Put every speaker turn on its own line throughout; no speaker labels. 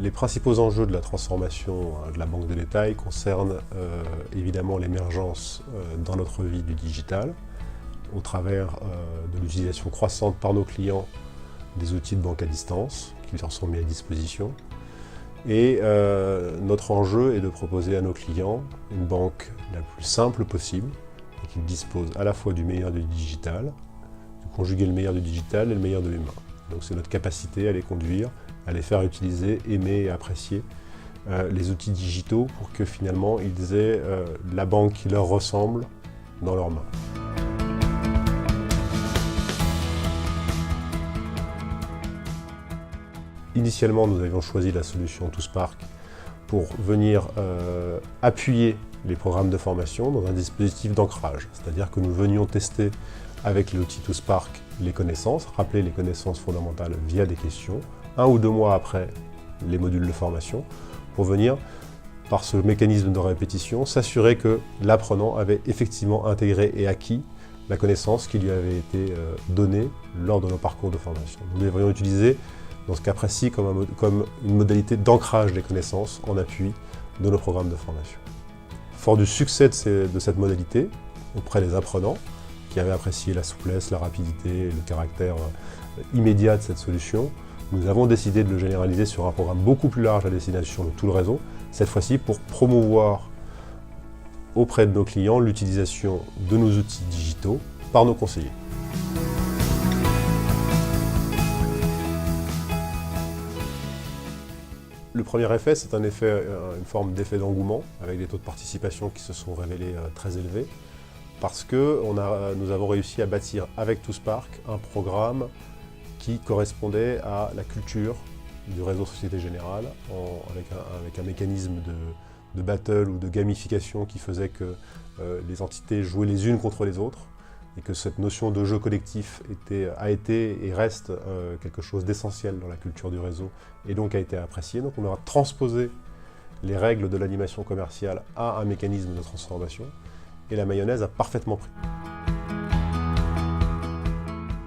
Les principaux enjeux de la transformation de la banque de détail concernent évidemment l'émergence dans notre vie du digital, au travers de l'utilisation croissante par nos clients des outils de banque à distance qui leur sont mis à disposition. Et notre enjeu est de proposer à nos clients une banque la plus simple possible et qui dispose à la fois du meilleur du digital, de conjuguer le meilleur du digital et le meilleur de l'humain. Donc c'est notre capacité à les conduire, à les faire utiliser, aimer et apprécier les outils digitaux pour que finalement ils aient la banque qui leur ressemble dans leurs mains. Initialement, nous avions choisi la solution ToSpark pour venir appuyer les programmes de formation dans un dispositif d'ancrage. C'est-à-dire que nous venions tester avec l'outil ToSpark les connaissances, rappeler les connaissances fondamentales via des questions, 1 ou 2 mois après les modules de formation, pour venir, par ce mécanisme de répétition, s'assurer que l'apprenant avait effectivement intégré et acquis la connaissance qui lui avait été donnée lors de nos parcours de formation. Nous devrions utiliser dans ce cas précis comme une modalité d'ancrage des connaissances en appui de nos programmes de formation. Fort du succès de cette modalité auprès des apprenants, qui avaient apprécié la souplesse, la rapidité, le caractère immédiat de cette solution, nous avons décidé de le généraliser sur un programme beaucoup plus large à destination de tout le réseau, cette fois-ci pour promouvoir auprès de nos clients l'utilisation de nos outils digitaux par nos conseillers. Le premier effet, c'est une forme d'effet d'engouement, avec des taux de participation qui se sont révélés très élevés, parce que nous avons réussi à bâtir avec ToSpark un programme qui correspondait à la culture du réseau Société Générale, avec un mécanisme de battle ou de gamification qui faisait que les entités jouaient les unes contre les autres, et que cette notion de jeu collectif a été et reste quelque chose d'essentiel dans la culture du réseau, et donc a été apprécié. Donc on aura transposé les règles de l'animation commerciale à un mécanisme de transformation, et la mayonnaise a parfaitement pris.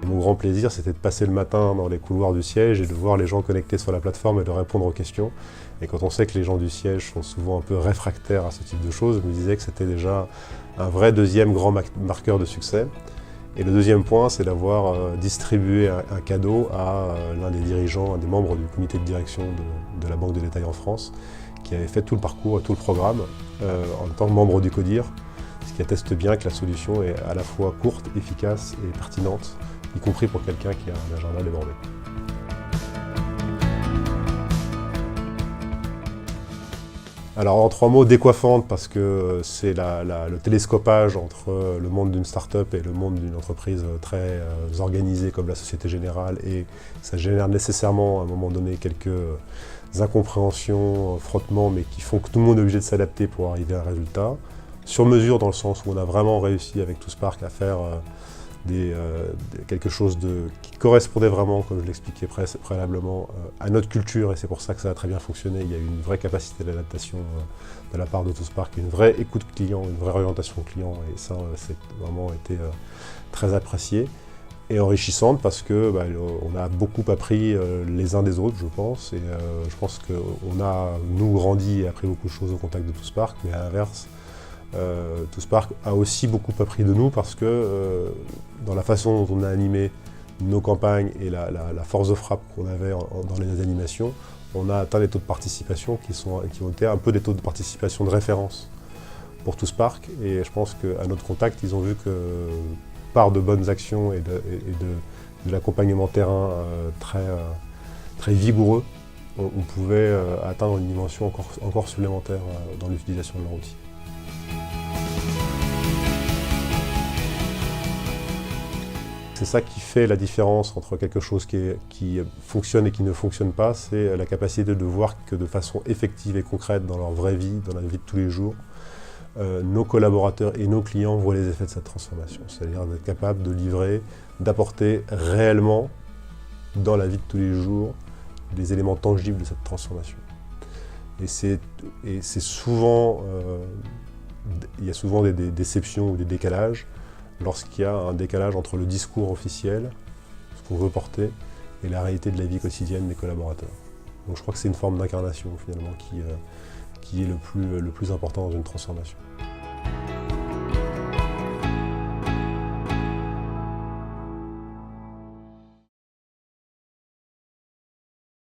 Et mon grand plaisir, c'était de passer le matin dans les couloirs du siège et de voir les gens connectés sur la plateforme et de répondre aux questions. Et quand on sait que les gens du siège sont souvent un peu réfractaires à ce type de choses, je me disais que c'était déjà un vrai deuxième grand marqueur de succès. Et le deuxième point, c'est d'avoir distribué un cadeau à l'un des dirigeants, un des membres du comité de direction de la Banque de détail en France, qui avait fait tout le parcours et tout le programme en tant que membre du CODIR, ce qui atteste bien que la solution est à la fois courte, efficace et pertinente, y compris pour quelqu'un qui a un agenda débordé. Alors en 3 mots, décoiffante parce que c'est le télescopage entre le monde d'une start-up et le monde d'une entreprise très organisée comme la Société Générale, et ça génère nécessairement à un moment donné quelques incompréhensions, frottements, mais qui font que tout le monde est obligé de s'adapter pour arriver à un résultat. Sur mesure dans le sens où on a vraiment réussi avec ToSpark à faire quelque chose qui correspondait vraiment, comme je l'expliquais préalablement, à notre culture, et c'est pour ça que ça a très bien fonctionné. Il y a eu une vraie capacité d'adaptation de la part de ToSpark, une vraie écoute client, une vraie orientation client, et ça, c'est vraiment été très apprécié et enrichissante parce que on a beaucoup appris les uns des autres, je pense, et je pense qu'on a, nous, grandi et appris beaucoup de choses au contact de ToSpark, mais à l'inverse, ToSpark a aussi beaucoup appris de nous parce que dans la façon dont on a animé nos campagnes et la force de frappe qu'on avait dans les animations, on a atteint des taux de participation qui ont été un peu des taux de participation de référence pour ToSpark, et je pense qu'à notre contact, ils ont vu que par de bonnes actions et de l'accompagnement terrain très vigoureux, on pouvait atteindre une dimension encore supplémentaire dans l'utilisation de leur outil. C'est ça qui fait la différence entre quelque chose qui fonctionne et qui ne fonctionne pas, c'est la capacité de voir que de façon effective et concrète dans leur vraie vie, dans la vie de tous les jours, nos collaborateurs et nos clients voient les effets de cette transformation. C'est-à-dire d'être capable de livrer, d'apporter réellement dans la vie de tous les jours des éléments tangibles de cette transformation. Et c'est souvent, il y a souvent des déceptions ou des décalages lorsqu'il y a un décalage entre le discours officiel, ce qu'on veut porter, et la réalité de la vie quotidienne des collaborateurs. Donc je crois que c'est une forme d'incarnation finalement qui est le plus important dans une transformation.